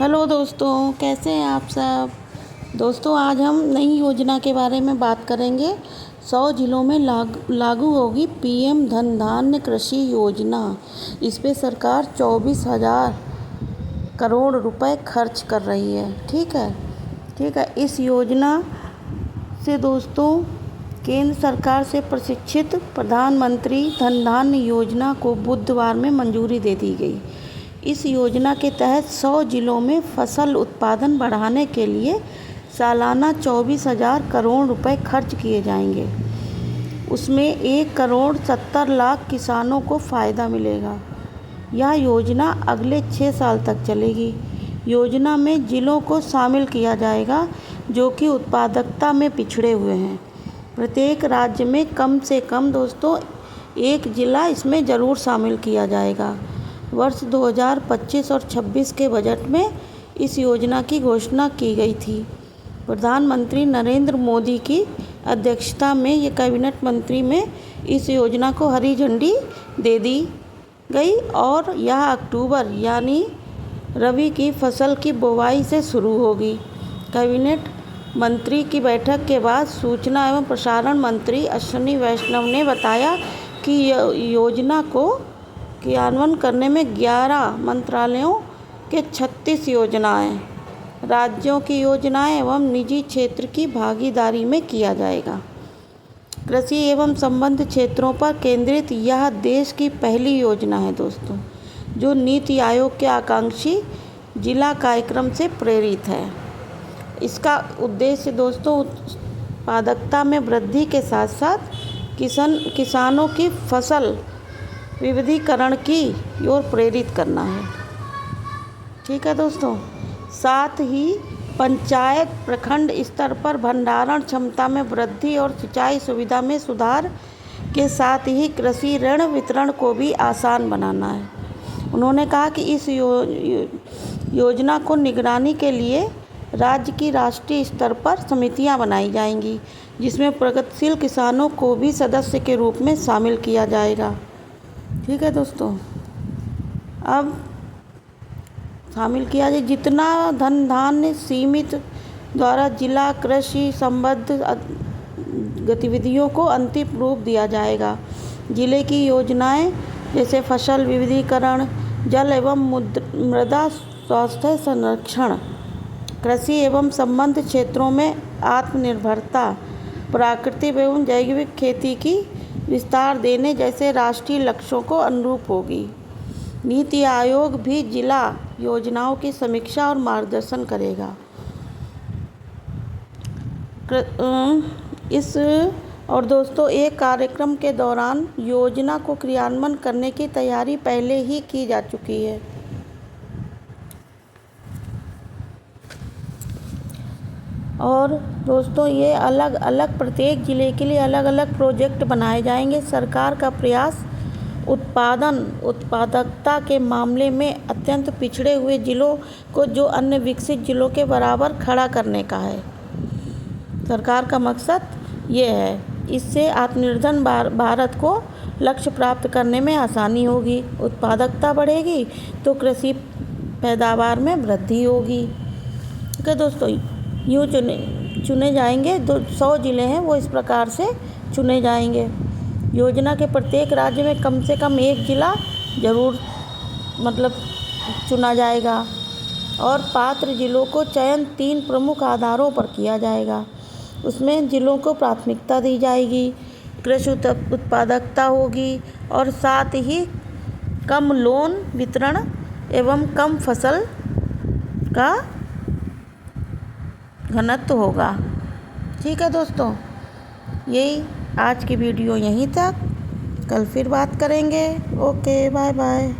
Hello दोस्तों, कैसे हैं आप सब। दोस्तों, आज हम नई योजना के बारे में बात करेंगे। 100 जिलों में लागू होगी पीएम धन धान्य कृषि योजना। इस पे सरकार 24,000 करोड़ रुपए खर्च कर रही है। ठीक है। इस योजना से दोस्तों केंद्र सरकार से प्रशिक्षित प्रधानमंत्री धन धान्य योजना को बुधवार में मंजूरी दे दी गई। इस योजना के तहत 100 जिलों में फसल उत्पादन बढ़ाने के लिए सालाना 24,000 करोड़ रुपए खर्च किए जाएंगे। उसमें 1,70,00,000 किसानों को फ़ायदा मिलेगा। यह योजना अगले 6 साल तक चलेगी। योजना में जिलों को शामिल किया जाएगा जो कि उत्पादकता में पिछड़े हुए हैं। प्रत्येक राज्य में कम से कम दोस्तों एक जिला इसमें ज़रूर शामिल किया जाएगा। वर्ष 2025 और 26 के बजट में इस योजना की घोषणा की गई थी। प्रधानमंत्री नरेंद्र मोदी की अध्यक्षता में ये कैबिनेट मंत्री में इस योजना को हरी झंडी दे दी गई और यह अक्टूबर यानी रबी की फसल की बुवाई से शुरू होगी। कैबिनेट मंत्री की बैठक के बाद सूचना एवं प्रसारण मंत्री अश्विनी वैष्णव ने बताया कि योजना को क्रियान्वयन करने में 11 मंत्रालयों के 36 योजनाएं, राज्यों की योजनाएं एवं निजी क्षेत्र की भागीदारी में किया जाएगा। कृषि एवं संबद्ध क्षेत्रों पर केंद्रित यह देश की पहली योजना है दोस्तों, जो नीति आयोग के आकांक्षी जिला कार्यक्रम से प्रेरित है। इसका उद्देश्य दोस्तों उत्पादकता में वृद्धि के साथ साथ किसानों की फसल विविधीकरण की ओर प्रेरित करना है। ठीक है दोस्तों। साथ ही पंचायत प्रखंड स्तर पर भंडारण क्षमता में वृद्धि और सिंचाई सुविधा में सुधार के साथ ही कृषि ऋण वितरण को भी आसान बनाना है। उन्होंने कहा कि इस योजना को निगरानी के लिए राज्य की राष्ट्रीय स्तर पर समितियां बनाई जाएंगी, जिसमें प्रगतिशील किसानों को भी सदस्य के रूप में शामिल किया जाएगा। ठीक है दोस्तों। अब शामिल किया जाए जितना धन धान्य सीमित द्वारा जिला कृषि संबद्ध गतिविधियों को अंतिम रूप दिया जाएगा। जिले की योजनाएं जैसे फसल विविधीकरण, जल एवं मृदा स्वास्थ्य संरक्षण, कृषि एवं संबद्ध क्षेत्रों में आत्मनिर्भरता, प्राकृतिक एवं जैविक खेती की विस्तार देने जैसे राष्ट्रीय लक्ष्यों को अनुरूप होगी। नीति आयोग भी जिला योजनाओं की समीक्षा और मार्गदर्शन करेगा। और दोस्तों एक कार्यक्रम के दौरान योजना को क्रियान्वयन करने की तैयारी पहले ही की जा चुकी है। और दोस्तों ये अलग अलग प्रत्येक ज़िले के लिए अलग अलग प्रोजेक्ट बनाए जाएंगे। सरकार का प्रयास उत्पादकता के मामले में अत्यंत पिछड़े हुए जिलों को जो अन्य विकसित जिलों के बराबर खड़ा करने का है। सरकार का मकसद ये है। इससे आत्मनिर्भर भारत को लक्ष्य प्राप्त करने में आसानी होगी, उत्पादकता बढ़ेगी तो कृषि पैदावार में वृद्धि होगी। ठीक है दोस्तों। यूँ चुने जाएंगे 100 ज़िले हैं वो इस प्रकार से चुने जाएंगे। योजना के प्रत्येक राज्य में कम से कम एक ज़िला ज़रूर चुना जाएगा और पात्र ज़िलों को चयन 3 प्रमुख आधारों पर किया जाएगा। उसमें ज़िलों को प्राथमिकता दी जाएगी, कृषि उत्पादकता होगी और साथ ही कम लोन वितरण एवं कम फसल का घनत्व होगा। ठीक है दोस्तों। यही आज की वीडियो यहीं तक। कल फिर बात करेंगे। Okay, bye bye.